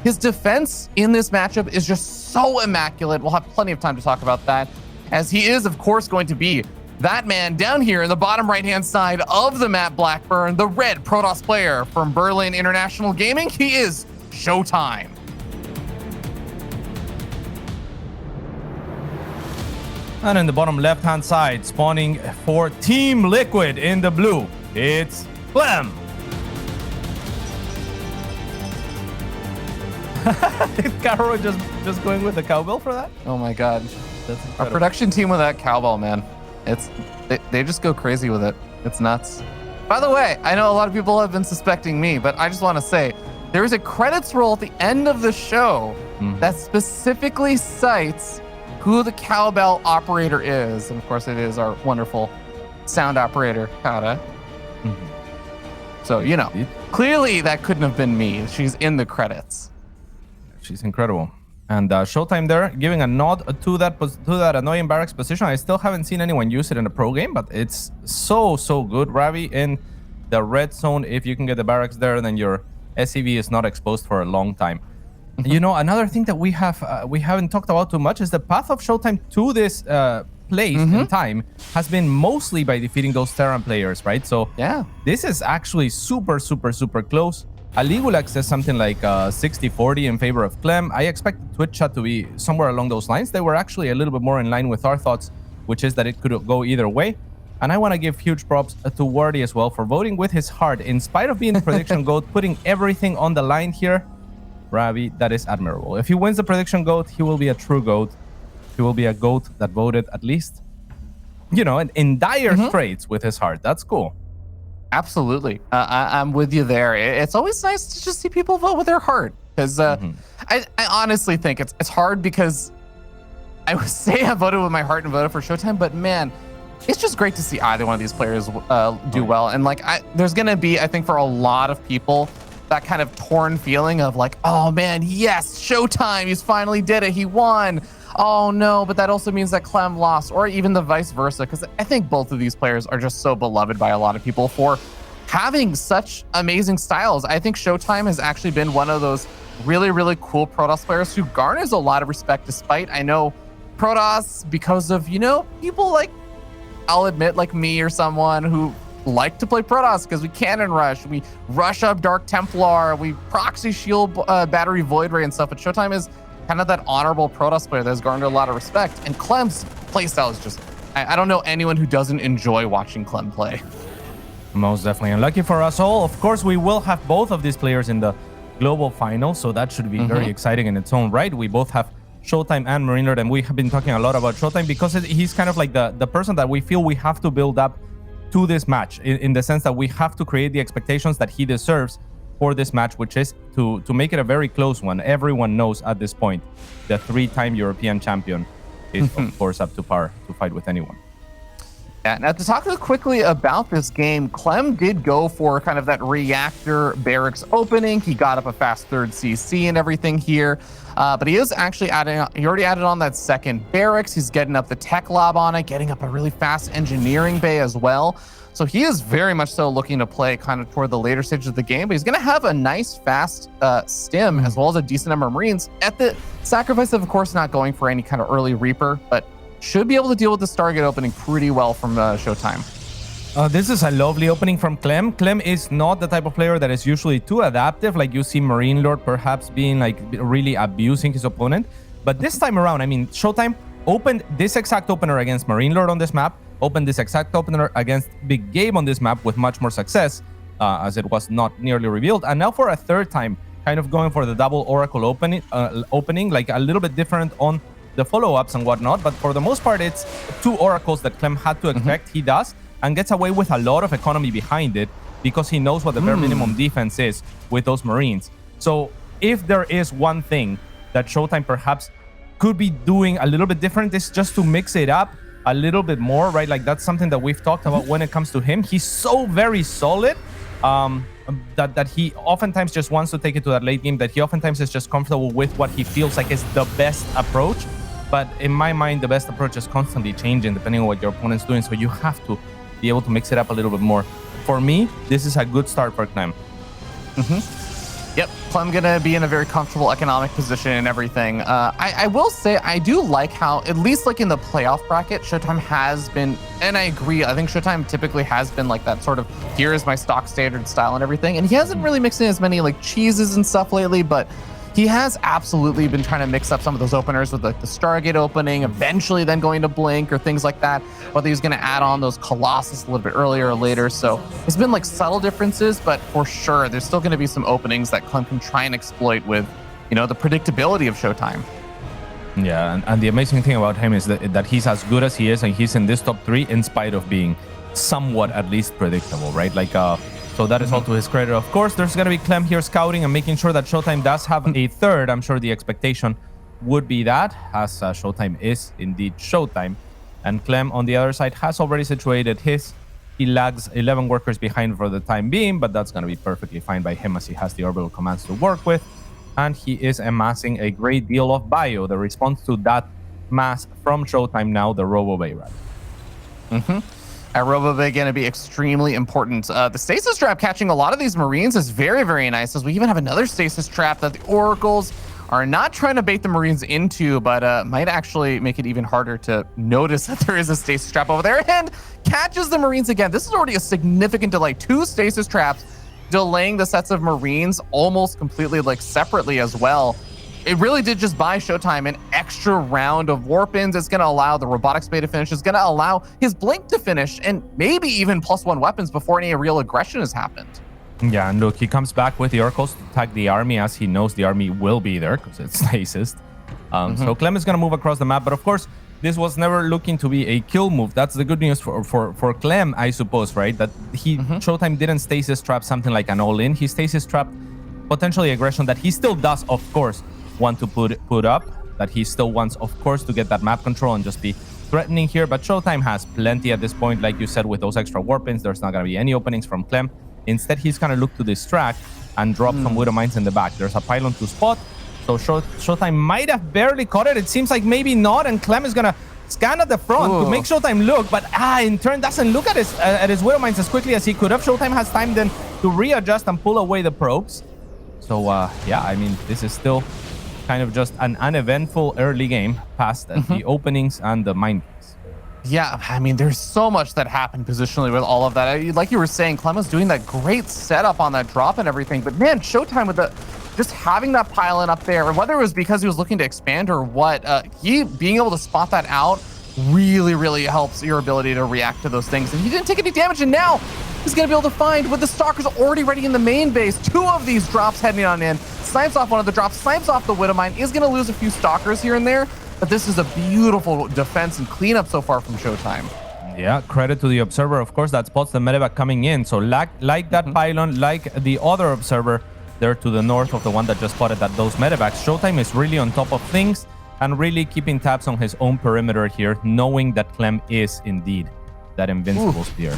his defense in this matchup is just so immaculate. We'll have plenty of time to talk about that, as he is, of course, going to be that man down here in the bottom right-hand side of the map, Blackburn, the red Protoss player from Berlin International Gaming. He is ShoWTimE. And in the bottom left-hand side, spawning for Team Liquid in the blue, it's Clem. Is Caro just going with the cowbell for that? Oh my God. That's our production team with that cowbell, man. They just go crazy with it. It's nuts. By the way, I know a lot of people have been suspecting me, but I just want to say there is a credits roll at the end of the show that specifically cites who the cowbell operator is. And of course, it is our wonderful sound operator, Kara. So, you know, clearly that couldn't have been me. She's in the credits. She's incredible. And ShoWTimE there, giving a nod to that annoying barracks position. I still haven't seen anyone use it in a pro game, but it's so good. Ravi in the red zone. If you can get the barracks there, then your SCV is not exposed for a long time. You know, another thing that we haven't talked about too much is the path of ShoWTimE to this place in time has been mostly by defeating those Terran players, right? So yeah, this is actually super close. Aligulax says something like 60-40 in favor of Clem. I expect the Twitch chat to be somewhere along those lines. They were actually a little bit more in line with our thoughts, which is that it could go either way. And I want to give huge props to Wardy as well for voting with his heart. In spite of being the prediction GOAT, putting everything on the line here, Ravi, that is admirable. If he wins the prediction GOAT, he will be a true GOAT. He will be a GOAT that voted at least, you know, in dire straits with his heart. That's cool. Absolutely. I'm with you there. It's always nice to just see people vote with their heart, because I honestly think it's hard, because I would say I voted with my heart and voted for ShoWTimE, but man, it's just great to see either one of these players do well. And like, there's going to be, I think, for a lot of people, that kind of torn feeling of like, oh man, yes, ShoWTimE, he's finally did it. He won. Oh no, but that also means that Clem lost, or even the vice versa, because I think both of these players are just so beloved by a lot of people for having such amazing styles. I think ShoWTimE has actually been one of those really cool Protoss players who garners a lot of respect, despite, I know, Protoss, because of, you know, people like, I'll admit, like me or someone who like to play Protoss because we cannon rush, we rush up Dark Templar, we proxy shield battery Void Ray and stuff, but ShoWTimE is kind of that honorable Protoss player that has garnered a lot of respect. And Clem's playstyle is just, I don't know anyone who doesn't enjoy watching Clem play. Most definitely. And lucky for us all, of course, we will have both of these players in the global final, so that should be very exciting in its own right. We both have ShoWTimE and MarineLord, and we have been talking a lot about ShoWTimE because he's kind of like the person that we feel we have to build up to this match, in the sense that we have to create the expectations that he deserves for this match, which is to make it a very close one. Everyone knows at this point the 3-time European champion is of course up to par to fight with anyone. Yeah, now to talk quickly about this game, Clem did go for kind of that reactor barracks opening. He got up a fast third CC and everything here, but he is actually he already added on that second barracks. He's getting up the tech lob on it, getting up a really fast engineering bay as well. So he is very much so looking to play kind of toward the later stages of the game, but he's going to have a nice fast stim as well as a decent number of Marines at the sacrifice of course, not going for any kind of early Reaper, but should be able to deal with the Stargate opening pretty well from ShoWTimE. This is a lovely opening from Clem. Clem is not the type of player that is usually too adaptive, like you see MarineLord perhaps being like really abusing his opponent. But this time around, I mean, ShoWTimE opened this exact opener against MarineLord on this map, opened this exact opener against Big Game on this map with much more success, as it was not nearly revealed. And now for a third time, kind of going for the double Oracle opening, like a little bit different on the follow-ups and whatnot, but for the most part, it's 2 oracles that Clem had to expect. He does, and gets away with a lot of economy behind it because he knows what the bare minimum defense is with those Marines. So if there is one thing that ShoWTimE perhaps could be doing a little bit different, is just to mix it up a little bit more, right? Like that's something that we've talked about when it comes to him. He's so very solid that he oftentimes just wants to take it to that late game, that he oftentimes is just comfortable with what he feels like is the best approach. But in my mind, the best approach is constantly changing depending on what your opponent's doing. So you have to be able to mix it up a little bit more. For me, this is a good start for Clem. Yep, Clem gonna be in a very comfortable economic position and everything. I will say I do like how, at least like in the playoff bracket, ShoWTimE has been, and I agree, I think ShoWTimE typically has been like that sort of, here is my stock standard style and everything, and he hasn't really mixed in as many like cheeses and stuff lately, but he has absolutely been trying to mix up some of those openers with like the Stargate opening, eventually then going to Blink or things like that, whether he's going to add on those Colossus a little bit earlier or later. So it's been like subtle differences, but for sure, there's still going to be some openings that Clem can try and exploit with, you know, the predictability of ShoWTimE. Yeah, and the amazing thing about him is that he's as good as he is, and he's in this top 3 in spite of being somewhat at least predictable, right? Like, so that is all to his credit. Of course, there's going to be Clem here scouting and making sure that ShoWTimE does have a third. I'm sure the expectation would be that, as ShoWTimE is indeed ShoWTimE. And Clem, on the other side, has already situated his. He lags 11 workers behind for the time being, but that's going to be perfectly fine by him as he has the orbital commands to work with. And he is amassing a great deal of bio. The response to that mass from ShoWTimE now, the Robo Bay Rat. Robo Bay going to be extremely important. The stasis trap catching a lot of these Marines is very, very nice, as we even have another stasis trap that the Oracles are not trying to bait the Marines into, but might actually make it even harder to notice that there is a stasis trap over there, and catches the Marines again. This is already a significant delay. 2 stasis traps delaying the sets of Marines almost completely, like separately as well. It really did just buy ShoWTimE an extra round of warp-ins. It's going to allow the robotics bay to finish. It's going to allow his Blink to finish, and maybe even +1 weapons before any real aggression has happened. Yeah, and look, he comes back with the Oracles to attack the army, as he knows the army will be there because it's stasis. So Clem is going to move across the map, but of course, this was never looking to be a kill move. That's the good news for Clem, I suppose, right? That ShoWTimE didn't stasis trap something like an all-in. He stasis trapped potentially aggression that he still does, of course, want to put up, that he still wants, of course, to get that map control and just be threatening here. But ShoWTimE has plenty at this point. Like you said, with those extra warp-ins, there's not going to be any openings from Clem. Instead, he's going to look to distract and drop some Widow Mines in the back. There's a pylon to spot, so ShoWTimE might have barely caught it. It seems like maybe not, and Clem is going to scan at the front to make ShoWTimE look, but in turn doesn't look at his Widow Mines as quickly as he could have. ShoWTimE has time then to readjust and pull away the probes. So yeah, I mean, this is still kind of just an uneventful early game past the openings and the mine gates. Yeah, I mean, there's so much that happened positionally with all of that. Like you were saying, Clem was doing that great setup on that drop and everything, but man, ShoWTimE with just having that pylon up there, and whether it was because he was looking to expand or what, he being able to spot that out really, really helps your ability to react to those things. And he didn't take any damage, and now he's going to be able to find, with the Stalkers already ready in the main base, 2 of these drops heading on in. Snipes off one of the drops, snipes off the Widow Mine, is going to lose a few Stalkers here and there, but this is a beautiful defense and cleanup so far from ShoWTimE. Yeah, credit to the Observer, of course, that spots the medevac coming in. So like that pylon, like the other Observer there to the north of the one that just spotted those medevacs, ShoWTimE is really on top of things and really keeping tabs on his own perimeter here, knowing that Clem is indeed that invincible spear.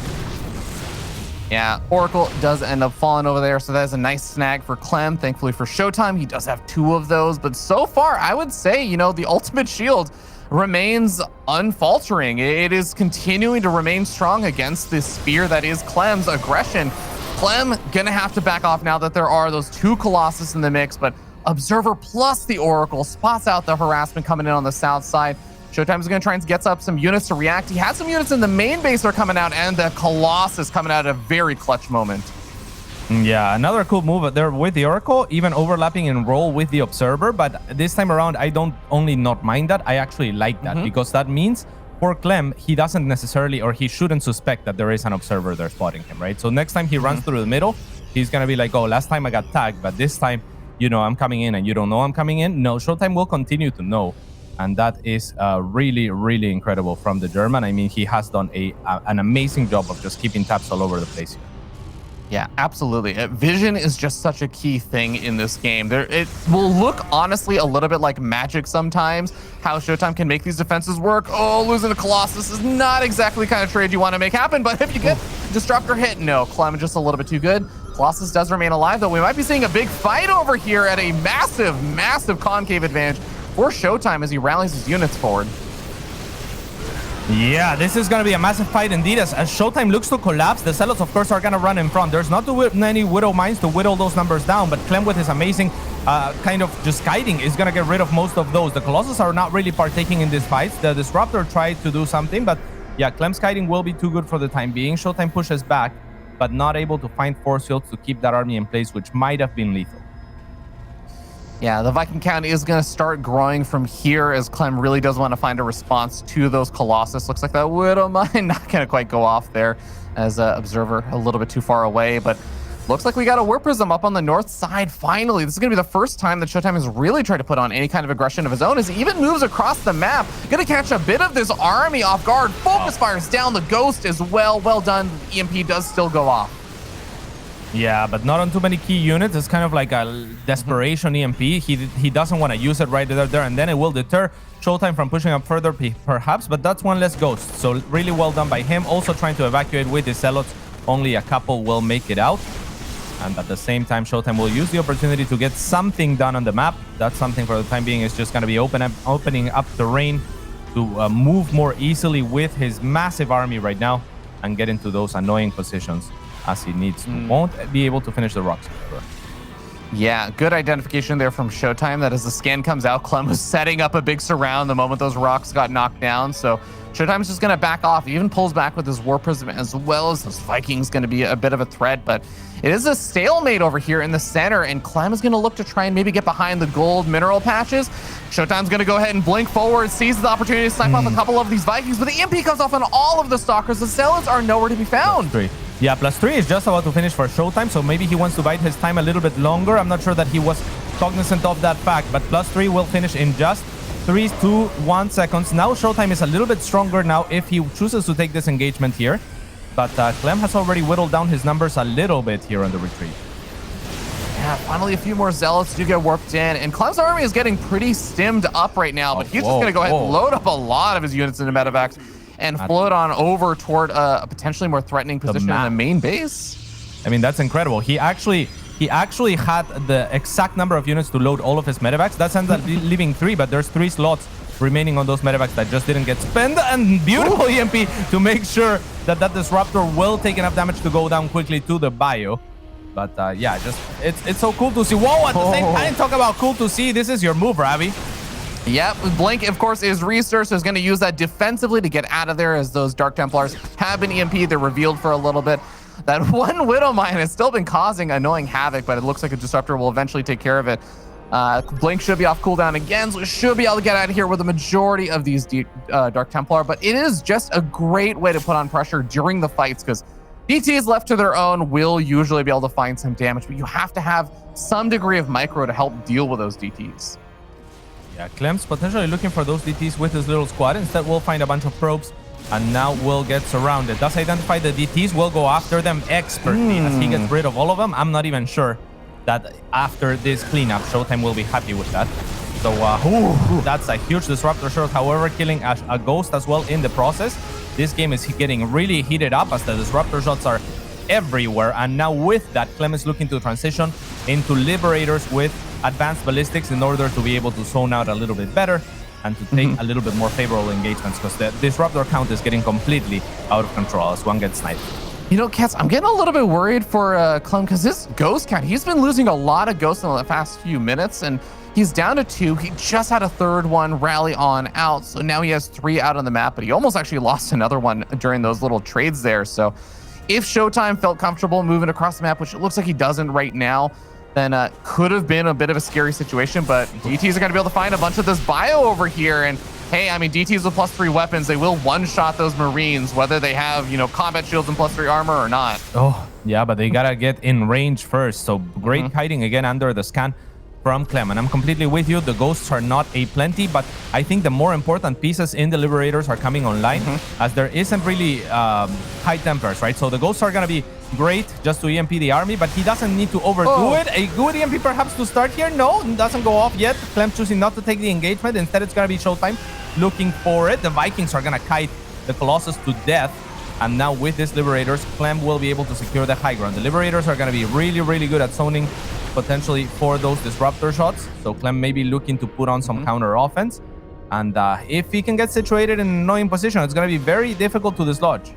Yeah, Oracle does end up falling over there, so that is a nice snag for Clem. Thankfully for ShoWTimE, he does have 2 of those, but so far, I would say, you know, the ultimate shield remains unfaltering. It is continuing to remain strong against this spear that is Clem's aggression. Clem gonna have to back off now that there are those 2 Colossus in the mix, but Observer plus the Oracle spots out the harassment coming in on the south side. ShoWTimE is going to try and get up some units to react. He has some units in the main base that are coming out, and the Colossus coming out at a very clutch moment. Yeah, another cool move there with the Oracle, even overlapping in role with the Observer. But this time around, I don't only not mind that, I actually like that, because that means for Clem, he doesn't necessarily, or he shouldn't suspect that there is an Observer there spotting him, right? So next time he runs through the middle, he's going to be like, oh, last time I got tagged, but this time, you know, I'm coming in and you don't know I'm coming in. No, ShoWTimE will continue to know. And that is really, really incredible from the German. I mean, he has done an amazing job of just keeping tabs all over the place here. Yeah, absolutely. Vision is just such a key thing in this game. It will look, honestly, a little bit like magic sometimes, how ShoWTimE can make these defenses work. Oh, losing a Colossus is not exactly the kind of trade you want to make happen, but if you get Disruptor hit, no, Clem just a little bit too good. Colossus does remain alive, though. We might be seeing a big fight over here at a massive, massive concave advantage for ShoWTimE as he rallies his units forward. Yeah, this is going to be a massive fight indeed. As ShoWTimE looks to collapse, the Zealots, of course, are going to run in front. There's not too many Widow Mines to whittle those numbers down, but Clem, with his amazing kind of just guiding, is going to get rid of most of those. The Colossus are not really partaking in these fights. The Disruptor tried to do something, but yeah, Clem's guiding will be too good for the time being. ShoWTimE pushes back, but not able to find force fields to keep that army in place, which might have been lethal. Yeah, the Viking count is going to start growing from here as Clem really does want to find a response to those Colossus. Looks like that Widow Mine not going to quite go off there as Observer a little bit too far away, but looks like we got a War Prism up on the north side finally. This is going to be the first time that ShoWTimE has really tried to put on any kind of aggression of his own as he even moves across the map. Going to catch a bit of this army off guard. Focus fires down the Ghost as well. Well done. EMP does still go off. Yeah, but not on too many key units. It's kind of like a desperation EMP. He doesn't want to use it right there, and then it will deter ShoWTimE from pushing up further, perhaps, but that's one less Ghost. So really well done by him. Also trying to evacuate with the Zealots. Only a couple will make it out. And at the same time, ShoWTimE will use the opportunity to get something done on the map. That something for the time being is just going to be opening up terrain to move more easily with his massive army right now and get into those annoying positions as he needs to. Won't be able to finish the rocks, however. Yeah, good identification there from ShoWTimE that as the scan comes out, Clem was setting up a big surround the moment those rocks got knocked down. So ShoWTime's just going to back off. He even pulls back with his War Prism as well as those Vikings going to be a bit of a threat. But it is a stalemate over here in the center, and Clem is going to look to try and maybe get behind the gold mineral patches. ShoWTime's going to go ahead and blink forward, seize the opportunity to snipe off a couple of these Vikings, but the EMP comes off on all of the Stalkers. The Zealots are nowhere to be found. Yeah, +3 is just about to finish for ShoWTimE, so maybe he wants to bide his time a little bit longer. I'm not sure that he was cognizant of that fact, but +3 will finish in just 3, 2, 1 seconds. Now ShoWTimE is a little bit stronger now if he chooses to take this engagement here, but Clem has already whittled down his numbers a little bit here on the retreat. Yeah, finally a few more Zealots do get warped in, and Clem's army is getting pretty stimmed up right now, but he's just going to go ahead and load up a lot of his units into medevacs and float on over toward a potentially more threatening position in the main base. I mean, that's incredible. He actually had the exact number of units to load all of his medevacs. That ends up leaving 3, but there's 3 slots remaining on those medevacs that just didn't get spent. And beautiful EMP to make sure that that Disruptor will take enough damage to go down quickly to the bio. But yeah, just it's so cool to see. Whoa, at the same time, talk about cool to see. This is your move, Ravi. Yep, Blink, of course, is research, so is going to use that defensively to get out of there as those Dark Templars have been EMP'd. They're revealed for a little bit. That one Widow Mine has still been causing annoying havoc, but it looks like a Disruptor will eventually take care of it. Blink should be off cooldown again, so it should be able to get out of here with the majority of these Dark Templar, but it is just a great way to put on pressure during the fights, because DTs left to their own will usually be able to find some damage, but you have to have some degree of micro to help deal with those DTs. Yeah, Clem's potentially looking for those DTs with his little squad. Instead, we'll find a bunch of probes, and now we'll get surrounded. Does identify the DTs, will go after them expertly as he gets rid of all of them. I'm not even sure that after this cleanup, ShoWTimE will be happy with that. So, that's a huge Disruptor shot, however, killing a Ghost as well in the process. This game is getting really heated up as the Disruptor shots are everywhere, and now with that, Clem is looking to transition into Liberators with advanced ballistics in order to be able to zone out a little bit better and to take a little bit more favorable engagements, because the Disruptor count is getting completely out of control as one gets sniped. You know, Cats, I'm getting a little bit worried for Clem, because this Ghost count, he's been losing a lot of Ghosts in the past few minutes, and he's down to 2. He just had a 3rd one rally on out, so now he has 3 out on the map, but he almost actually lost another one during those little trades there. So if ShoWTimE felt comfortable moving across the map, which it looks like he doesn't right now, then could have been a bit of a scary situation, but DTs are going to be able to find a bunch of this bio over here, and hey, I mean, DTs with +3 weapons, they will one-shot those Marines, whether they have, you know, combat shields and +3 armor or not. Oh, yeah, but they gotta get in range first, so great hiding again under the scan from Clem, and I'm completely with you. The Ghosts are not a plenty, but I think the more important pieces in the Liberators are coming online, as there isn't really high Templars, right? So the Ghosts are gonna be great just to EMP the army, but he doesn't need to overdo it. A good EMP perhaps to start here. No, doesn't go off yet. Clem choosing not to take the engagement. Instead, it's gonna be ShoWTimE looking for it. The Vikings are gonna kite the Colossus to death. And now with these Liberators, Clem will be able to secure the high ground. The Liberators are going to be really, really good at zoning potentially for those Disruptor shots. So Clem may be looking to put on some counter offense. And if he can get situated in an annoying position, it's going to be very difficult to dislodge.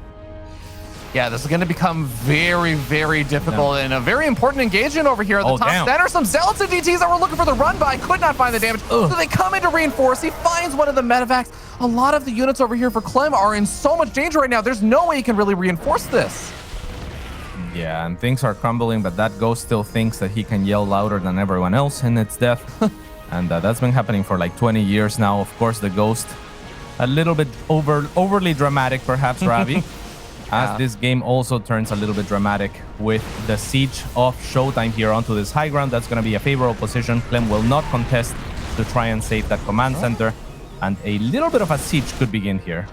Yeah, this is going to become very, very difficult and a very important engagement over here at the top center. Some Zealots and DTs that were looking for the run by could not find the damage. So they come in to reinforce. He finds one of the medevacs. A lot of the units over here for Clem are in so much danger right now. There's no way he can really reinforce this. Yeah, and things are crumbling, but that ghost still thinks that he can yell louder than everyone else in its death. And that's been happening for like 20 years now. Of course, the ghost, a little bit overly dramatic, perhaps, Ravi. As this game also turns a little bit dramatic with the siege of ShoWTimE here onto this high ground. That's going to be a favorable position. Clem will not contest to try and save that command center. And a little bit of a siege could begin here.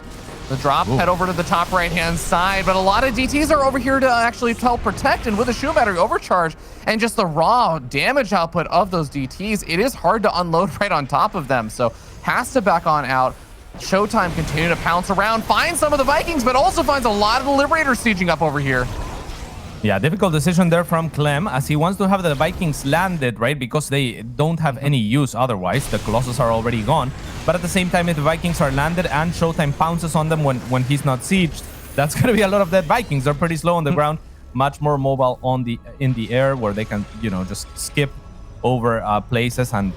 The drop, head over to the top right-hand side, but a lot of DTs are over here to actually help protect, and with a shield battery overcharge and just the raw damage output of those DTs, it is hard to unload right on top of them, so has to back on out. ShoWTimE continue to pounce around, finds some of the Vikings, but also finds a lot of the Liberators sieging up over here. Yeah, difficult decision there from Clem, as he wants to have the Vikings landed, right? Because they don't have any use otherwise. The Colossus are already gone. But at the same time, if the Vikings are landed and ShoWTimE pounces on them when he's not sieged, that's going to be a lot of dead Vikings. They're pretty slow on the ground, much more mobile in the air, where they can, just skip over places and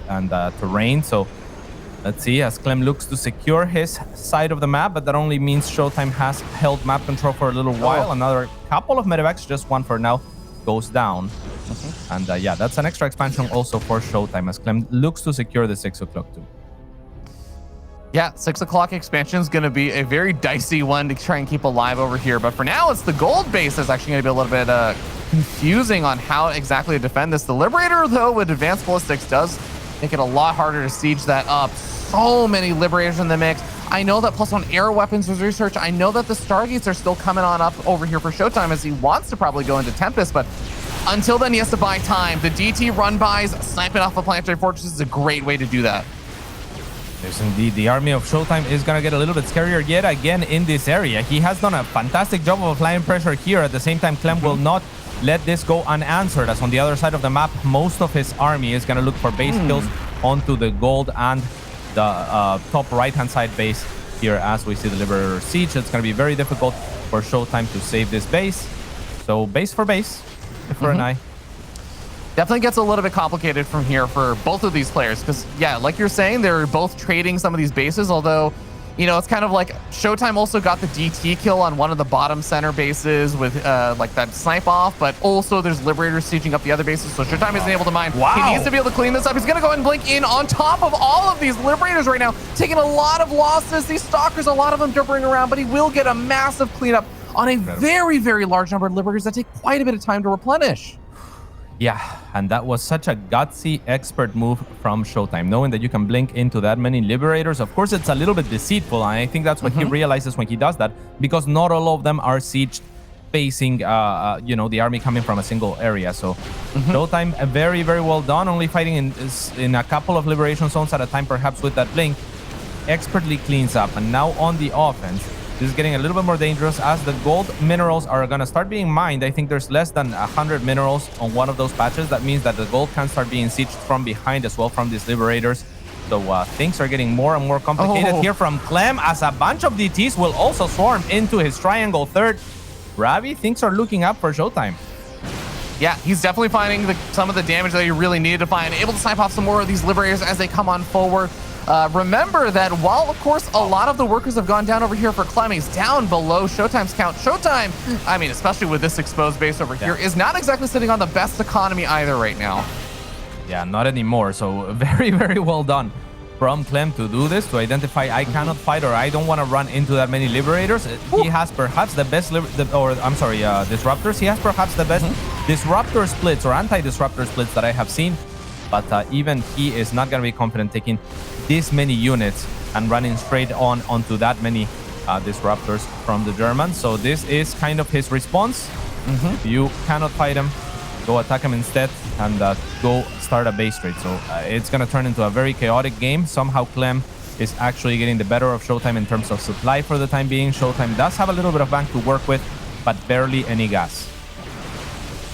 terrain. So let's see, as Clem looks to secure his side of the map, but that only means ShoWTimE has held map control for a little while. Another couple of medevacs, just one for now, goes down. And yeah, that's an extra expansion also for ShoWTimE, as Clem looks to secure the 6 o'clock too. Yeah, 6 o'clock expansion is going to be a very dicey one to try and keep alive over here. But for now, it's the gold base that's actually going to be a little bit confusing on how exactly to defend this. The Liberator, though, with advanced ballistics does make it a lot harder to siege that up. So many Liberators in the mix. I know that plus on air weapons was research. I know that the Stargates are still coming on up over here for ShoWTimE, as he wants to probably go into Tempest, but until then he has to buy time. The DT run-bys, sniping off of planetary fortresses is a great way to do that. Yes, indeed. The army of ShoWTimE is going to get a little bit scarier yet again in this area. He has done a fantastic job of applying pressure here. At the same time, Clem will not let this go unanswered, as on the other side of the map, most of his army is going to look for base kills onto the gold and the top right-hand side base here as we see the Liberator siege. It's going to be very difficult for ShoWTimE to save this base. So base for base, for an eye. Definitely gets a little bit complicated from here for both of these players because, yeah, like you're saying, they're both trading some of these bases, although, it's kind of like ShoWTimE also got the DT kill on one of the bottom center bases with like that snipe off, but also there's Liberators sieging up the other bases, so ShoWTimE isn't able to mine. He needs to be able to clean this up. He's going to go ahead and blink in on top of all of these Liberators right now, taking a lot of losses. These Stalkers, a lot of them jumping around, but he will get a massive cleanup on a very, very large number of Liberators that take quite a bit of time to replenish. Yeah, and that was such a gutsy expert move from ShoWTimE, knowing that you can blink into that many Liberators. Of course, it's a little bit deceitful, and I think that's what he realizes when he does that, because not all of them are sieged facing, the army coming from a single area. So ShoWTimE, very, very well done, only fighting in a couple of liberation zones at a time, perhaps with that blink. Expertly cleans up, and now on the offense, this is getting a little bit more dangerous as the gold minerals are going to start being mined. I think there's less than 100 minerals on one of those patches. That means that the gold can start being sieged from behind as well from these Liberators. So things are getting more and more complicated here from Clem, as a bunch of DTs will also swarm into his triangle third. Ravi, things are looking up for ShoWTimE. Yeah, he's definitely finding some of the damage that he really needed to find. Able to snipe off some more of these Liberators as they come on forward. Remember that while, of course, a lot of the workers have gone down over here for Clem, he's down below ShoWTimE's count. ShoWTimE, I mean, especially with this exposed base over here, is not exactly sitting on the best economy either right now. Yeah, not anymore. So very, very well done from Clem to do this, to identify I cannot fight or I don't want to run into that many Liberators. He has perhaps the best, Disruptors. He has perhaps the best Disruptor splits or anti-Disruptor splits that I have seen. But even he is not going to be confident taking this many units and running straight onto that many Disruptors from the Germans. So this is kind of his response. You cannot fight him. Go attack him instead and go start a base trade. So it's going to turn into a very chaotic game. Somehow Clem is actually getting the better of ShoWTimE in terms of supply for the time being. ShoWTimE does have a little bit of bank to work with, but barely any gas.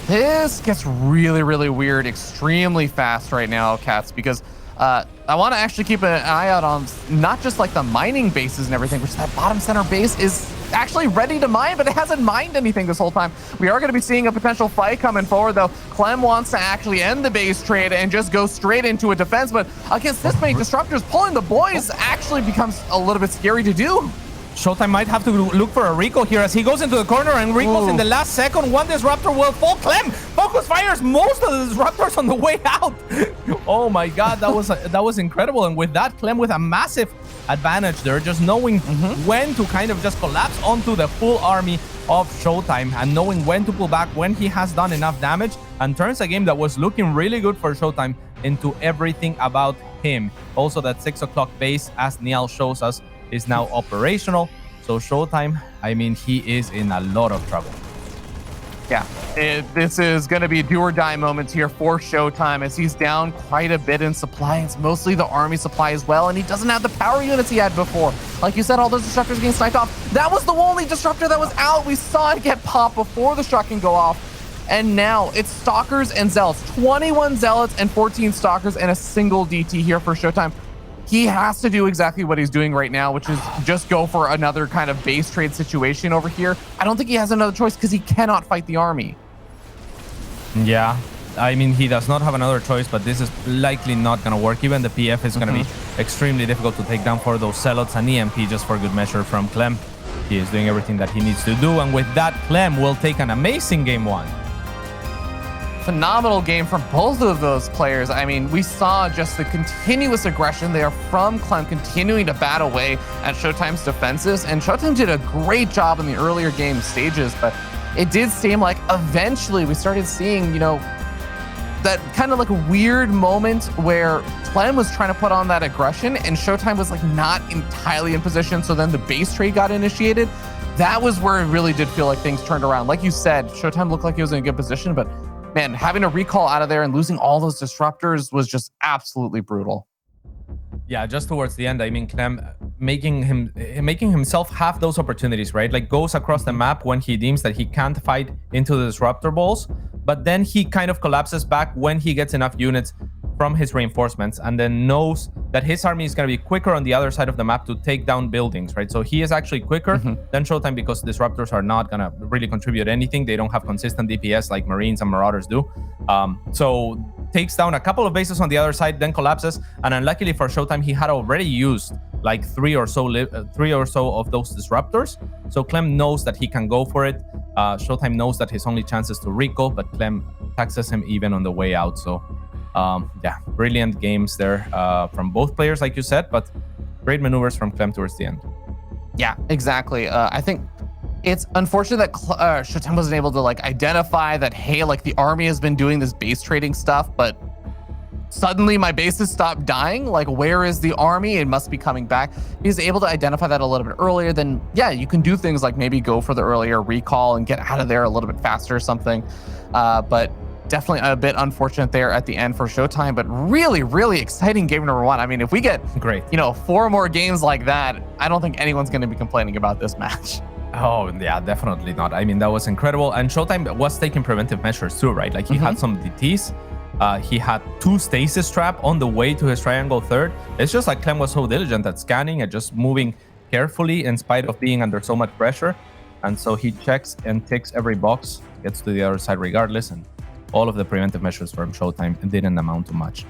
This gets really, really weird extremely fast right now, Cats, because I want to actually keep an eye out on not just like the mining bases and everything, which that bottom center base is actually ready to mine, but it hasn't mined anything this whole time. We are going to be seeing a potential fight coming forward, though. Clem wants to actually end the base trade and just go straight into a defense, but against this many disruptors, pulling the boys actually becomes a little bit scary to do. ShoWTimE might have to look for a recall here as he goes into the corner and recalls in the last second. One disruptor will fall. Clem focus fires most of the disruptors on the way out. Oh my god, that was incredible. And with that, Clem with a massive advantage there, just knowing when to kind of just collapse onto the full army of ShoWTimE and knowing when to pull back when he has done enough damage, and turns a game that was looking really good for ShoWTimE into everything about him. Also, that 6 o'clock base, as Niall shows us, is now operational. So ShoWTimE, I mean, he is in a lot of trouble. Yeah, this is going to be do or die moments here for ShoWTimE as he's down quite a bit in supply. It's mostly the army supply as well, and he doesn't have the power units he had before. Like you said, all those disruptors getting sniped off. That was the only disruptor that was out. We saw it get popped before the shot can go off. And now it's Stalkers and Zealots. 21 Zealots and 14 Stalkers and a single DT here for ShoWTimE. He has to do exactly what he's doing right now, which is just go for another kind of base trade situation over here. I don't think he has another choice because he cannot fight the army. Yeah, I mean, he does not have another choice, but this is likely not going to work. Even the PF is going to be extremely difficult to take down for those Zealots. An EMP just for good measure from Clem. He is doing everything that he needs to do. And with that, Clem will take an amazing game one. Phenomenal game from both of those players. I mean, we saw just the continuous aggression there from Clem continuing to bat away at ShoWTimE's defenses, and ShoWTimE did a great job in the earlier game stages, but it did seem like eventually we started seeing, you know, that kind of like a weird moment where Clem was trying to put on that aggression and ShoWTimE was like not entirely in position, so then the base trade got initiated. That was where it really did feel like things turned around. Like you said, ShoWTimE looked like he was in a good position, but man, having a recall out of there and losing all those disruptors was just absolutely brutal. Yeah, just towards the end, I mean, Clem making himself have those opportunities, right? Like goes across the map when he deems that he can't fight into the disruptor balls, but then he kind of collapses back when he gets enough units from his reinforcements, and then knows that his army is going to be quicker on the other side of the map to take down buildings, right? So he is actually quicker than ShoWTimE because disruptors are not going to really contribute anything. They don't have consistent DPS like Marines and Marauders do. So takes down a couple of bases on the other side, then collapses. And unluckily for ShoWTimE, he had already used like three or so of those disruptors. So Clem knows that he can go for it. ShoWTimE knows that his only chance is to recall, but Clem taxes him even on the way out. So yeah, brilliant games there from both players, like you said, but great maneuvers from Clem towards the end. Yeah, exactly. I think it's unfortunate that ShoWTimE wasn't able to like identify that, hey, like the army has been doing this base trading stuff, but suddenly my bases stopped dying. Like, where is the army? It must be coming back. He's able to identify that a little bit earlier. Then yeah, you can do things like maybe go for the earlier recall and get out of there a little bit faster or something. But definitely a bit unfortunate there at the end for ShoWTimE, but really, really exciting game number one. I mean, if we get, great, 4 more games like that, I don't think anyone's going to be complaining about this match. Oh, yeah, definitely not. I mean, that was incredible. And ShoWTimE was taking preventive measures too, right? Like he had some DTs. He had 2 stasis trap on the way to his triangle third. It's just like Clem was so diligent at scanning and just moving carefully in spite of being under so much pressure. And so he checks and ticks every box, gets to the other side regardless, and all of the preventive measures from ShoWTimE didn't amount to much.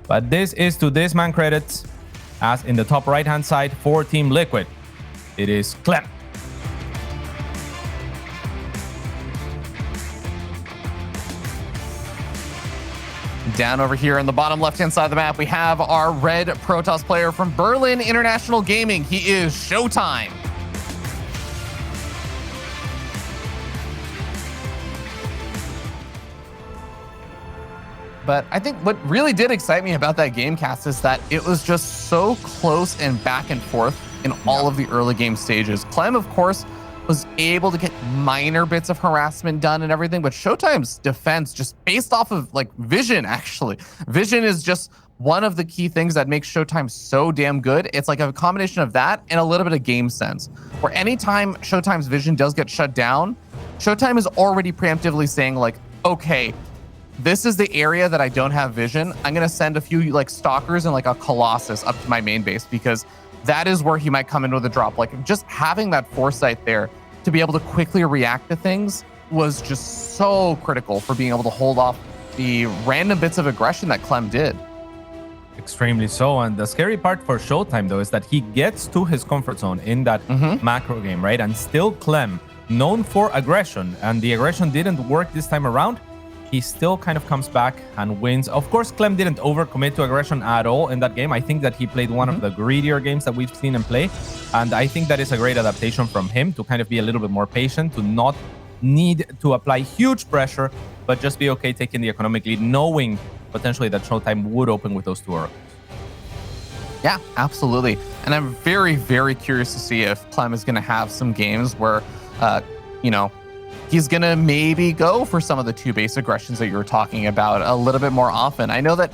But this is to this man credits, as in the top right-hand side for Team Liquid, it is Clem. Down over here on the bottom left-hand side of the map, we have our red Protoss player from Berlin International Gaming. He is ShoWTimE. But I think what really did excite me about that game cast is that it was just so close and back and forth in all of the early game stages. Clem, of course, was able to get minor bits of harassment done and everything, but ShoWTimE's defense, just based off of like vision, actually. Vision is just one of the key things that makes ShoWTimE so damn good. It's like a combination of that and a little bit of game sense, where anytime ShoWTimE's vision does get shut down, ShoWTimE is already preemptively saying like, okay, this is the area that I don't have vision. I'm going to send a few like stalkers and like a Colossus up to my main base, because that is where he might come in with a drop. Like just having that foresight there to be able to quickly react to things was just so critical for being able to hold off the random bits of aggression that Clem did. Extremely so. And the scary part for ShoWTimE, though, is that he gets to his comfort zone in that macro game, right? And still Clem, known for aggression, and the aggression didn't work this time around, he still kind of comes back and wins. Of course, Clem didn't overcommit to aggression at all in that game. I think that he played one of the greedier games that we've seen him play. And I think that is a great adaptation from him to kind of be a little bit more patient, to not need to apply huge pressure, but just be okay taking the economic lead, knowing potentially that ShoWTimE would open with those two oracles. Yeah, absolutely. And I'm very, very curious to see if Clem is going to have some games where, you know, he's going to maybe go for some of the two base aggressions that you were talking about a little bit more often. I know that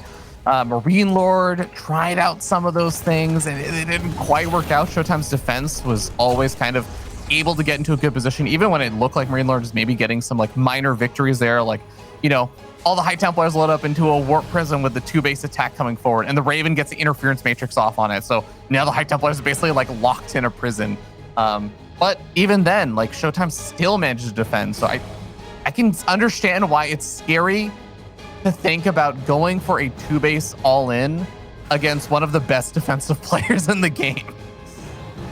Marine Lord tried out some of those things and it didn't quite work out. ShoWTimE's defense was always kind of able to get into a good position, even when it looked like Marine Lord was maybe getting some like minor victories there. Like, you know, all the High Templars load up into a Warp Prism with the two base attack coming forward, and the Raven gets the interference matrix off on it. So now the High Templars are basically like locked in a prison. But even then, like ShoWTimE still manages to defend. So I can understand why it's scary to think about going for a two base all in against one of the best defensive players in the game.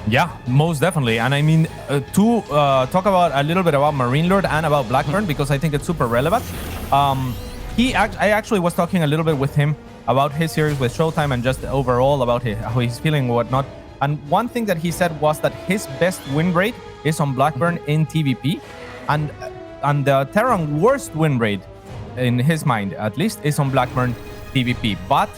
Yeah, most definitely. And I mean, to talk about a little bit about Marine Lord and about Blackburn, because I think it's super relevant. I actually was talking a little bit with him about his series with ShoWTimE and just overall about how he's feeling and whatnot. And one thing that he said was that his best win rate is on Blackburn in TVP, and the Terran worst win rate, in his mind at least, is on Blackburn TVP. But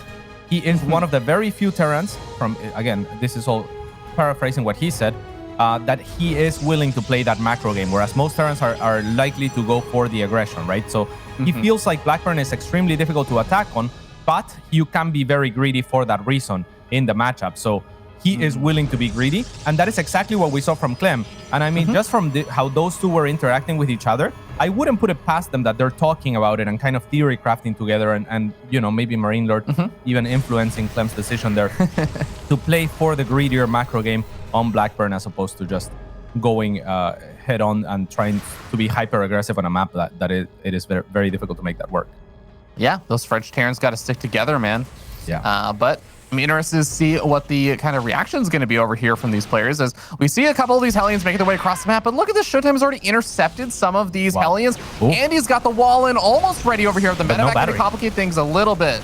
he is one of the very few Terrans, from, again, this is all paraphrasing what he said, that he is willing to play that macro game, whereas most Terrans are likely to go for the aggression, right? So he feels like Blackburn is extremely difficult to attack on, but you can be very greedy for that reason in the matchup. So he is willing to be greedy, and that is exactly what we saw from Clem. And I mean, just from how those two were interacting with each other, I wouldn't put it past them that they're talking about it and kind of theory crafting together, and you know, maybe Marine Lord even influencing Clem's decision there to play for the greedier macro game on Blackburn, as opposed to just going head on and trying to be hyper aggressive on a map that it is very, very difficult to make that work. Yeah, those French Terrans got to stick together, man. Yeah. But I'm interested to see what the kind of reaction is going to be over here from these players, as we see a couple of these Hellions making their way across the map. But look at this, ShoWTimE has already intercepted some of these Hellions, and he's got the wall in almost ready over here. The medevac going to complicate things a little bit.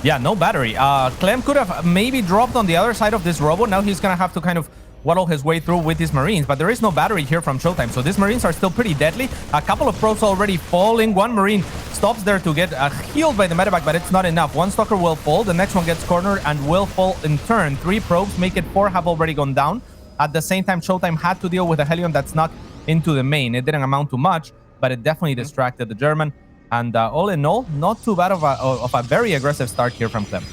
Yeah, no battery. Clem could have maybe dropped on the other side of this robo. Now he's going to have to kind of waddle his way through with his Marines, but there is no battery here from ShoWTimE, so these Marines are still pretty deadly. A couple of probes already falling. One Marine stops there to get healed by the medevac, but it's not enough. One Stalker will fall, the next one gets cornered and will fall in turn. 3 probes make it 4, have already gone down. At the same time, ShoWTimE had to deal with a Hellion that snuck into the main. It didn't amount to much, but it definitely distracted the German. And all in all, not too bad of a very aggressive start here from Clem.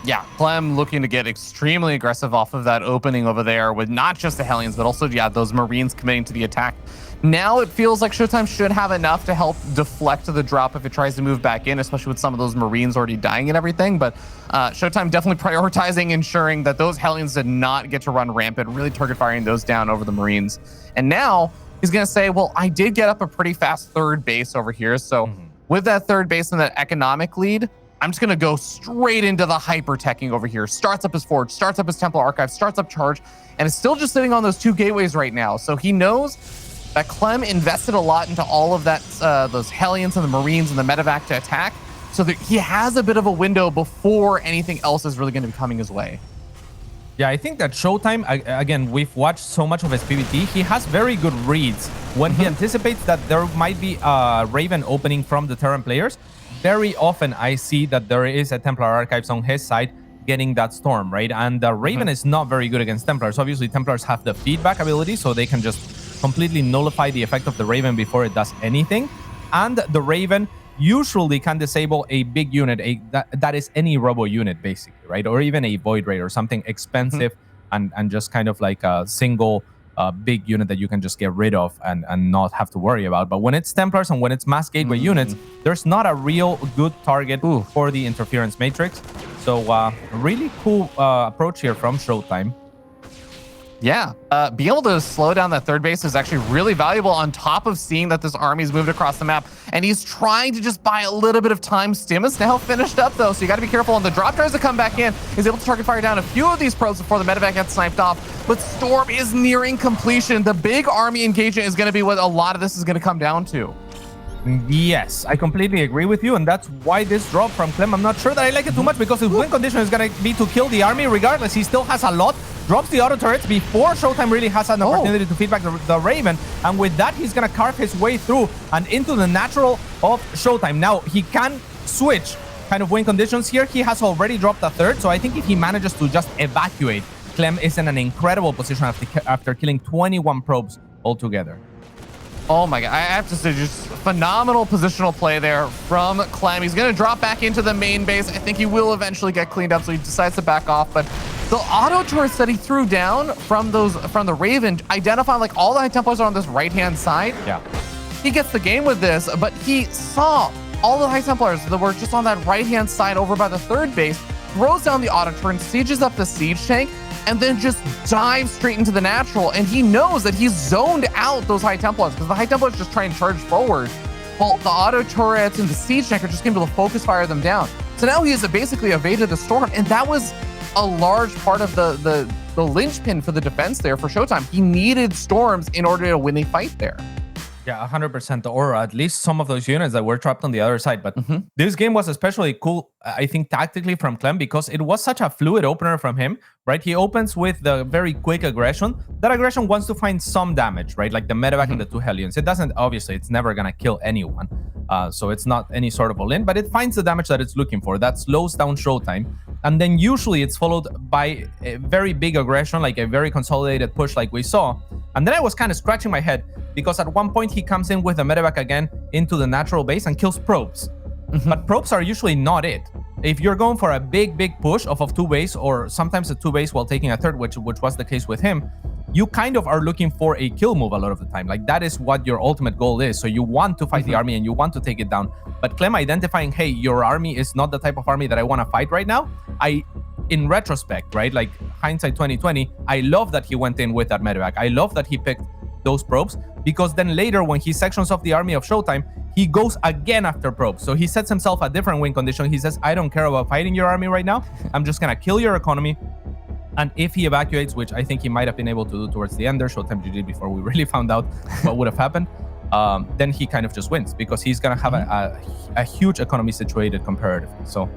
Yeah, Clem looking to get extremely aggressive off of that opening over there with not just the Hellions, but also, yeah, those Marines committing to the attack. Now it feels like ShoWTimE should have enough to help deflect the drop if it tries to move back in, especially with some of those Marines already dying and everything. But ShoWTimE definitely prioritizing ensuring that those Hellions did not get to run rampant, really target firing those down over the Marines. And now he's going to say, well, I did get up a pretty fast third base over here. So with that third base and that economic lead, I'm just going to go straight into the hyper-teching over here. Starts up his Forge, starts up his Templar Archive, starts up Charge, and is still just sitting on those 2 gateways right now. So he knows that Clem invested a lot into all of that, those Hellions and the Marines and the medevac to attack, so that he has a bit of a window before anything else is really going to be coming his way. Yeah, I think that ShoWTimE, again, we've watched so much of his PvP, he has very good reads. When he anticipates that there might be a Raven opening from the Terran players, very often I see that there is a Templar Archives on his side getting that Storm, right? And the Raven is not very good against Templars. Obviously, Templars have the feedback ability, so they can just completely nullify the effect of the Raven before it does anything. And the Raven usually can disable a big unit, that is any robo unit, basically, right? Or even a Void Ray or something expensive and just kind of like a single big unit that you can just get rid of and not have to worry about. But when it's Templars and when it's mass gateway units, there's not a real good target for the interference matrix. So really cool approach here from ShoWTimE. Yeah, being able to slow down that third base is actually really valuable on top of seeing that this army's moved across the map. And he's trying to just buy a little bit of time. Stim is now finished up, though, so you got to be careful. And the drop tries to come back in. He's able to target fire down a few of these probes before the medevac gets sniped off. But Storm is nearing completion. The big army engagement is going to be what a lot of this is going to come down to. Yes, I completely agree with you, and that's why this drop from Clem, I'm not sure that I like it too much, because his win condition is going to be to kill the army regardless. He still has a lot. Drops the auto turrets before ShoWTimE really has an opportunity to feed back the Raven, and with that, he's going to carve his way through and into the natural of ShoWTimE. Now, he can switch kind of win conditions here. He has already dropped a third, so I think if he manages to just evacuate, Clem is in an incredible position after killing 21 probes altogether. Oh my god, I have to say, just phenomenal positional play there from Clem. He's going to drop back into the main base. I think he will eventually get cleaned up, so he decides to back off. But the auto turrets that he threw down from the Raven, identifying like all the High Templars are on this right-hand side. Yeah. He gets the game with this, but he saw all the High Templars that were just on that right-hand side over by the third base, throws down the auto turret, sieges up the siege tank, and then just dives straight into the natural. And he knows that he's zoned out those High Templars because the High Templars just try and charge forward. Well, the auto turrets and the siege tank are just able to focus fire them down. So now he has basically evaded the storm, and that was a large part of the linchpin for the defense there for ShoWTimE. He needed storms in order to win a fight there. Yeah, 100%, or at least some of those units that were trapped on the other side. But this game was especially cool, I think, tactically from Clem, because it was such a fluid opener from him, right? He opens with the very quick aggression. That aggression wants to find some damage, right? Like the medevac and the 2 Hellions. It doesn't, obviously, it's never going to kill anyone. So it's not any sort of all-in, but it finds the damage that it's looking for. That slows down ShoWTimE. And then usually it's followed by a very big aggression, like a very consolidated push like we saw. And then I was kind of scratching my head because at one point he comes in with a medevac again into the natural base and kills probes. But probes are usually not it. If you're going for a big push off of 2 base, or sometimes a 2 base while taking a third, which was the case with him, you kind of are looking for a kill move a lot of the time. Like that is what your ultimate goal is. So you want to fight the army and you want to take it down. But Clem identifying, hey, your army is not the type of army that I want to fight right now. In retrospect, right, like hindsight 2020, I love that he went in with that medevac. I love that he picked those probes, because then later when he sections off the army of ShoWTimE, he goes again after probes. So he sets himself a different win condition. He says, I don't care about fighting your army right now. I'm just going to kill your economy. And if he evacuates, which I think he might have been able to do towards the end there, ShoWTimE GG before we really found out what would have happened, then he kind of just wins, because he's going to have a huge economy situated comparatively. So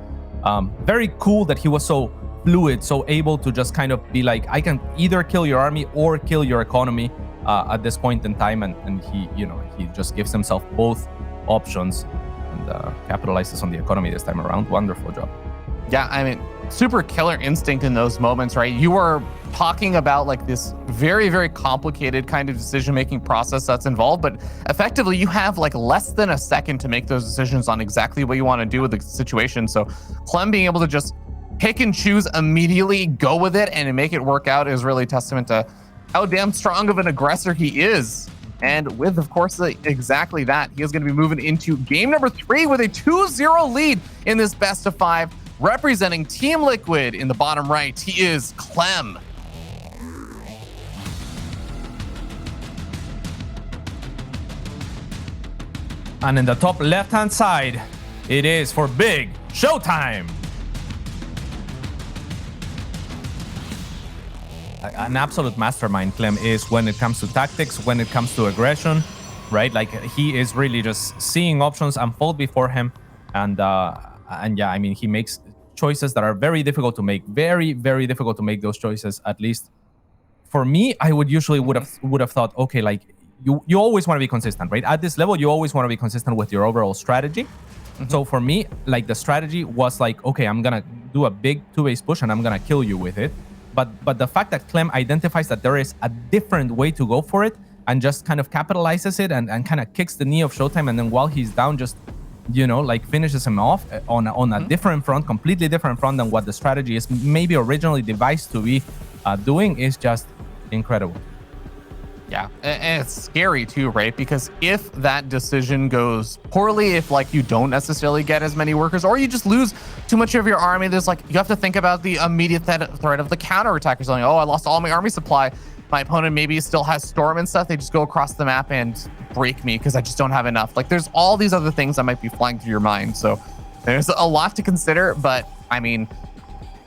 very cool that he was so fluid, so able to just kind of be like, I can either kill your army or kill your economy at this point in time. And he, he just gives himself both options and capitalizes on the economy this time around. Wonderful job. Yeah, I mean, super killer instinct in those moments, right? You are talking about like this very, very complicated kind of decision-making process that's involved, but effectively you have like less than a second to make those decisions on exactly what you want to do with the situation. So Clem being able to just pick and choose immediately, go with it, and make it work out is really testament to how damn strong of an aggressor he is. And with, of course, exactly that, he is going to be moving into game number 3 with a 2-0 lead in this best of 5. Representing Team Liquid in the bottom right, he is Clem. And in the top left-hand side, it is for big ShoWTimE. An absolute mastermind, Clem is when it comes to tactics, when it comes to aggression, right? Like he is really just seeing options unfold before him. And yeah, I mean, he makes choices that are very difficult to make, very, very difficult to make those choices. At least for me, I would have thought, okay, like you always want to be consistent, right? At this level, you always want to be consistent with your overall strategy. So for me, like the strategy was like, okay, I'm gonna do a big 2-base push and I'm gonna kill you with it. But the fact that Clem identifies that there is a different way to go for it and just kind of capitalizes it and kind of kicks the knee of ShoWTimE, and then while he's down, just like finishes him off on a different front, completely different front than what the strategy is maybe originally devised to be doing, is just incredible. Yeah, and it's scary too, right? Because if that decision goes poorly, if like you don't necessarily get as many workers, or you just lose too much of your army, there's like, you have to think about the immediate threat of the counterattackers. Like, oh, I lost all my army supply. My opponent maybe still has storm and stuff. They just go across the map and break me because I just don't have enough. Like, there's all these other things that might be flying through your mind. So there's a lot to consider, but I mean,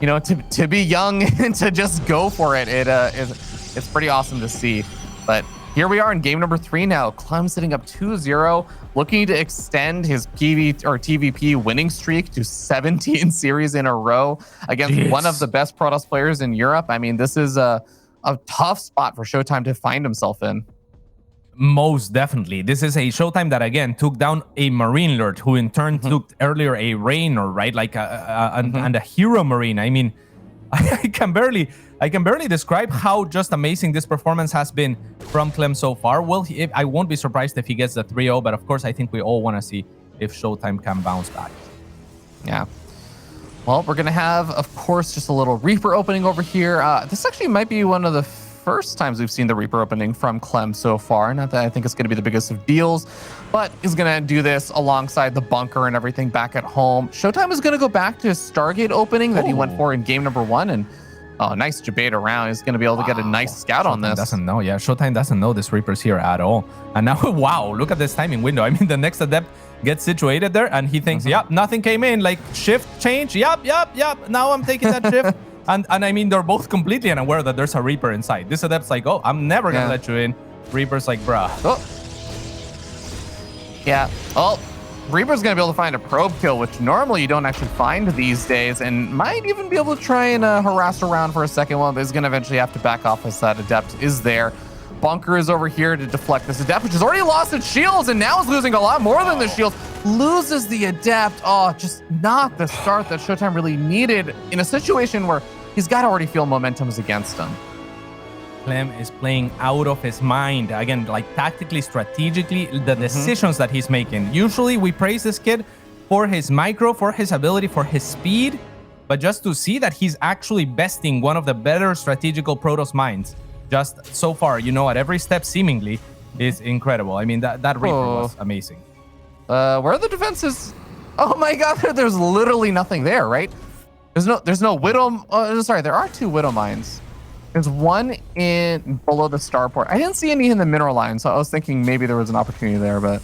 you know, to be young and to just go for it, it's pretty awesome to see. But here we are in game number 3 now. Clem sitting up 2-0, looking to extend his TVP winning streak to 17 series in a row against one of the best Protoss players in Europe. I mean, this is a tough spot for ShoWTimE to find himself in. Most definitely. This is a ShoWTimE that, again, took down a Marine Lord, who in turn took earlier a Raynor, right? Like and a Hero Marine. I mean, I can barely describe how just amazing this performance has been from Clem so far. Well, I won't be surprised if he gets the 3-0, but of course, I think we all want to see if ShoWTimE can bounce back. Yeah. Well, we're going to have, of course, just a little Reaper opening over here. This actually might be one of the first times we've seen the Reaper opening from Clem so far. Not that I think it's going to be the biggest of deals, but he's going to do this alongside the bunker and everything back at home. ShoWTimE is going to go back to his Stargate opening that he went for in game number 1, and nice debate around. He's going to be able to get a nice scout on this. Doesn't know. Yeah, ShoWTimE doesn't know this Reaper's here at all. And now, wow, look at this timing window. I mean, the next adept gets situated there, and he thinks, yep, nothing came in. Like, shift, change, yep. Now I'm taking that shift. And I mean, they're both completely unaware that there's a Reaper inside. This adept's like, oh, I'm never going to let you in. Reaper's like, bruh. Oh. Yeah. Well, Reaper's going to be able to find a probe kill, which normally you don't actually find these days, and might even be able to try and harass around for a second. Well, he's going to eventually have to back off as that adept is there. Bunker is over here to deflect this adept, which has already lost its shields and now is losing a lot more than the shields. Loses the adept. Oh, just not the start that ShoWTimE really needed in a situation where he's got to already feel momentum is against him. Clem is playing out of his mind. Again, like tactically, strategically, the decisions that he's making. Usually we praise this kid for his micro, for his ability, for his speed, but just to see that he's actually besting one of the better strategical Protoss minds just so far, you know, at every step seemingly is incredible. I mean, that Reaper was amazing. Where are the defenses? Oh my God, there's literally nothing there, right? There's no Widow. Sorry, there are 2 Widow mines. There's one in below the starport. I didn't see any in the mineral line, so I was thinking maybe there was an opportunity there, but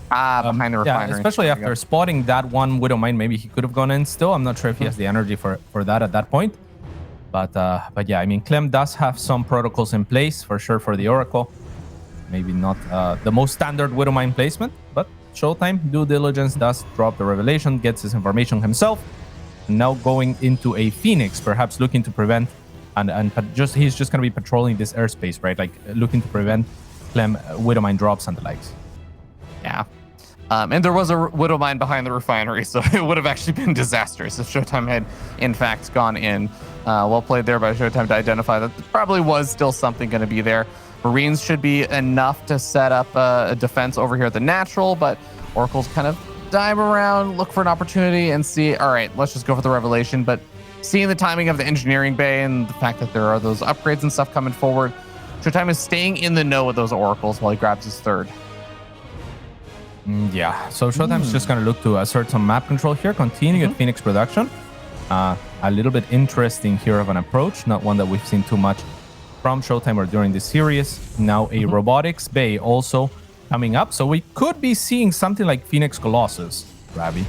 behind the refinery. Yeah, especially after spotting that one Widow mine, maybe he could have gone in still. I'm not sure if he has the energy for that at that point. But yeah, I mean, Clem does have some protocols in place for sure for the Oracle. Maybe not the most standard Widow mine placement, but ShoWTimE due diligence does drop the revelation, gets his information himself. And now going into a Phoenix, perhaps looking to prevent, and he's just going to be patrolling this airspace, right? Like looking to prevent Clem Widow mine drops and the likes. Yeah. And there was a Widow mine behind the refinery, so it would have actually been disastrous if ShoWTimE had, in fact, gone in. Well played there by ShoWTimE to identify that there probably was still something going to be there. Marines should be enough to set up a defense over here at the natural, but Oracle's kind of dive around, look for an opportunity, and see, all right, let's just go for the revelation. But seeing the timing of the engineering bay and the fact that there are those upgrades and stuff coming forward, ShoWTimE is staying in the know with those Oracles while he grabs his 3rd. Yeah, so ShoWTimE is just going to look to assert some map control here, continue at Phoenix production. A little bit interesting here of an approach, not one that we've seen too much from ShoWTimE or during this series. Now a robotics bay also coming up, so we could be seeing something like Phoenix Colossus, Ravi.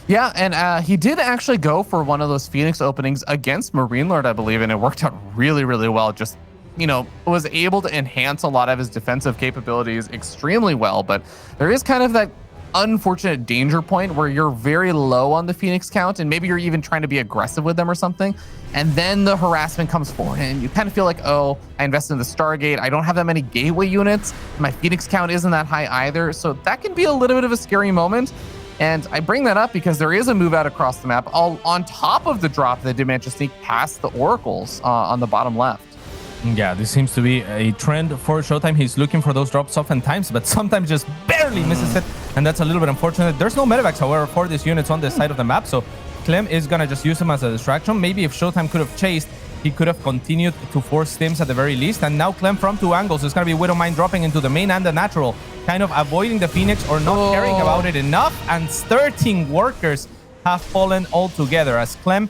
Yeah, and he did actually go for one of those Phoenix openings against Marine Lord, I believe, and it worked out really, really well. Just, you know, was able to enhance a lot of his defensive capabilities extremely well, but there is kind of that unfortunate danger point where you're very low on the Phoenix count, and maybe you're even trying to be aggressive with them or something, and then the harassment comes forward, and you kind of feel like, oh, I invested in the Stargate, I don't have that many gateway units, my Phoenix count isn't that high either, so that can be a little bit of a scary moment. And I bring that up because there is a move out across the map, all on top of the drop that did manage to sneak past the Oracles on the bottom left. Yeah, this seems to be a trend for ShoWTimE. He's looking for those drops oftentimes, but sometimes just barely misses it, and that's a little bit unfortunate. There's no medevacs, however, for these units on this side of the map, so Clem is going to just use them as a distraction. Maybe if ShoWTimE could have chased he could have continued to force stims at the very least. And now Clem from 2 angles is going to be Widowmine dropping into the main and the natural, kind of avoiding the Phoenix or not caring about it enough. And 13 workers have fallen altogether as Clem,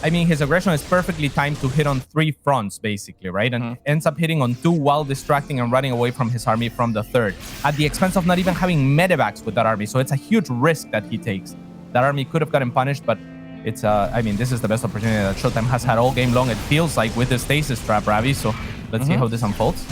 I mean, his aggression is perfectly timed to hit on 3 fronts, basically, right? And ends up hitting on 2 while distracting and running away from his army from the 3rd, at the expense of not even having medevacs with that army. So it's a huge risk that he takes. That army could have gotten punished, but it's, I mean, this is the best opportunity that ShoWTimE has had all game long, it feels like, with the stasis trap, Ravi. So let's see how this unfolds.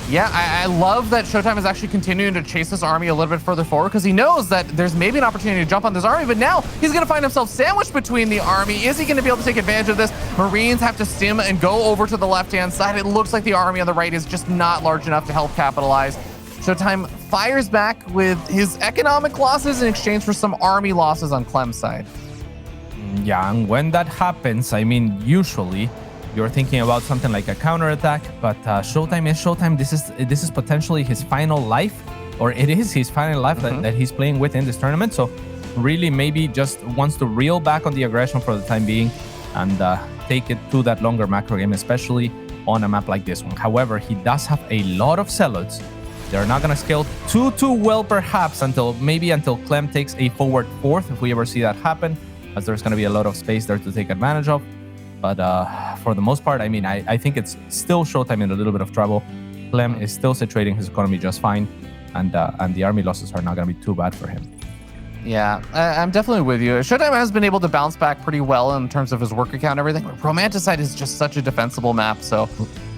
Yeah, I love that ShoWTimE is actually continuing to chase this army a little bit further forward because he knows that there's maybe an opportunity to jump on this army, but now he's going to find himself sandwiched between the army. Is he going to be able to take advantage of this? Marines have to stim and go over to the left-hand side. It looks like the army on the right is just not large enough to help capitalize. ShoWTimE fires back with his economic losses in exchange for some army losses on Clem's side. Yeah, and when that happens, I mean, usually you're thinking about something like a counterattack, but ShoWTimE is ShoWTimE. This is potentially his final life, or it is his final life that he's playing with in this tournament. So really maybe just wants to reel back on the aggression for the time being and take it to that longer macro game, especially on a map like this one. However, he does have a lot of zealots. They're not going to scale too well, perhaps, until Clem takes a forward 4th, if we ever see that happen, as there's going to be a lot of space there to take advantage of. But for the most part, I mean, I think it's still ShoWTimE in a little bit of trouble. Clem is still situating his economy just fine, and the army losses are not going to be too bad for him. Yeah, I'm definitely with you. ShoWTimE has been able to bounce back pretty well in terms of his work account and everything. Romanticide is just such a defensible map, so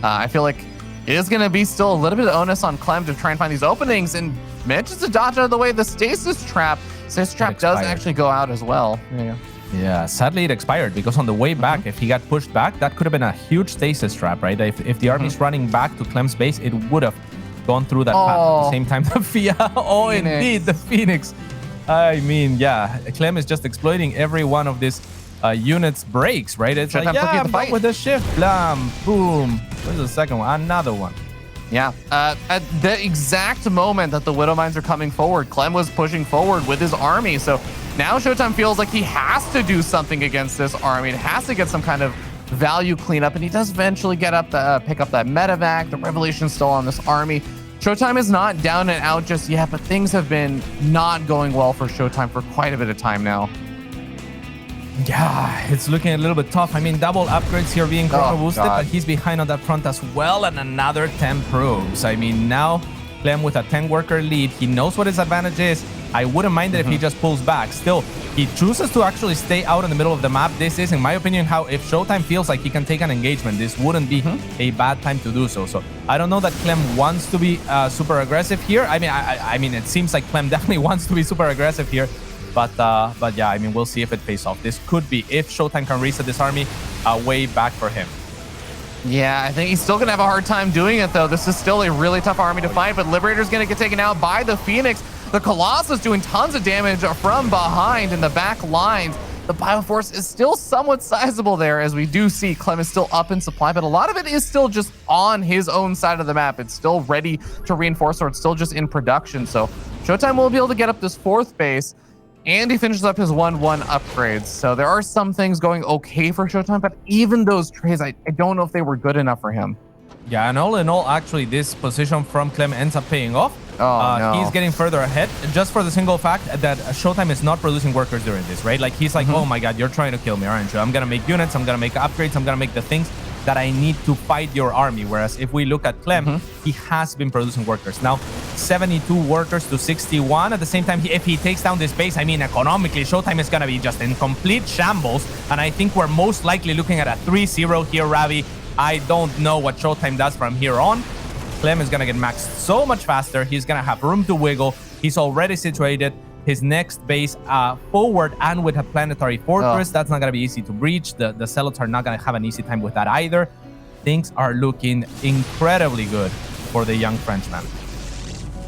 I feel like it is going to be still a little bit of onus on Clem to try and find these openings, and manages to dodge out of the way. The stasis trap does actually go out as well. Yeah, sadly it expired because on the way back, if he got pushed back, that could have been a huge stasis trap, right? If the army's running back to Clem's base, it would have gone through that path. At the same time, the Phoenix. Indeed, the Phoenix. I mean, yeah, Clem is just exploiting every one of these units' breaks, right? It's like, yeah, I'm back with the shift, blam, boom. Where's the second one? Another one. Yeah, at the exact moment that the Widowmines are coming forward, Clem was pushing forward with his army. So now ShoWTimE feels like he has to do something against this army. It has to get some kind of value cleanup, and he does eventually get up pick up that medevac. The Revelation's still on this army. ShoWTimE is not down and out just yet, but things have been not going well for ShoWTimE for quite a bit of time now. Yeah, it's looking a little bit tough. I mean, double upgrades here being chrono boosted, but he's behind on that front as well, and another 10 probes. I mean, now Clem with a 10 worker lead, he knows what his advantage is. I wouldn't mind it if he just pulls back. Still, he chooses to actually stay out in the middle of the map. This is, in my opinion, how if ShoWTimE feels like he can take an engagement, this wouldn't be a bad time to do so. So I don't know that Clem wants to be super aggressive here. I mean, I mean, it seems like Clem definitely wants to be super aggressive here. But yeah, I mean, we'll see if it pays off. This could be, if ShoWTimE can reset this army, a way back for him. Yeah, I think he's still going to have a hard time doing it, though. This is still a really tough army to fight, but Liberator's going to get taken out by the Phoenix. The Colossus doing tons of damage from behind in the back lines. The Bioforce is still somewhat sizable there, as we do see Clem is still up in supply, but a lot of it is still just on his own side of the map. It's still ready to reinforce, or it's still just in production. So ShoWTimE will be able to get up this 4th base, and he finishes up his 1-1 upgrades. So there are some things going okay for ShoWTimE, but even those trades, I don't know if they were good enough for him. Yeah, and all in all, actually, this position from Clem ends up paying off. No. He's getting further ahead, just for the single fact that ShoWTimE is not producing workers during this, right? Like, he's like, oh my god, you're trying to kill me, aren't you? I'm gonna make units, I'm gonna make upgrades, I'm gonna make the things that I need to fight your army. Whereas if we look at Clem, he has been producing workers. Now, 72 workers to 61. At the same time, if he takes down this base, I mean, economically, ShoWTimE is going to be just in complete shambles. And I think we're most likely looking at a 3-0 here, Ravi. I don't know what ShoWTimE does from here on. Clem is going to get maxed so much faster. He's going to have room to wiggle. He's already situated his next base forward and with a planetary fortress. That's not going to be easy to breach. The Zealots are not going to have an easy time with that either. Things are looking incredibly good for the young Frenchman.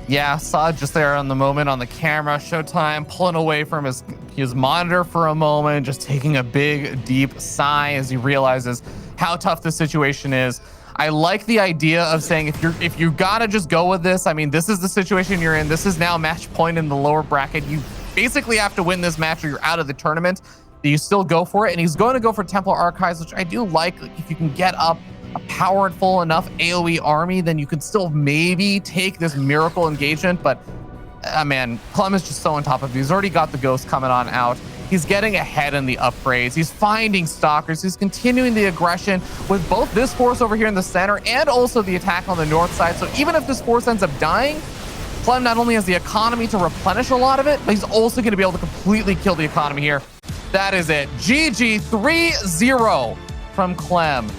Yeah, saw just there on the moment on the camera, ShoWTimE pulling away from his monitor for a moment, just taking a big, deep sigh as he realizes how tough the situation is. I like the idea of saying if you gotta just go with this, I mean, this is the situation you're in. This is now match point in the lower bracket. You basically have to win this match or you're out of the tournament. Do you still go for it? And he's going to go for Templar Archives, which I do like. Like, if you can get up a powerful enough AoE army, then you could still maybe take this miracle engagement. But man, Clem is just so on top of it. He's already got the ghost coming on out. He's getting ahead in the upgrades. He's finding stalkers. He's continuing the aggression with both this force over here in the center and also the attack on the north side. So even if this force ends up dying, Clem not only has the economy to replenish a lot of it, but he's also going to be able to completely kill the economy here. That is it. GG 3-0 from Clem.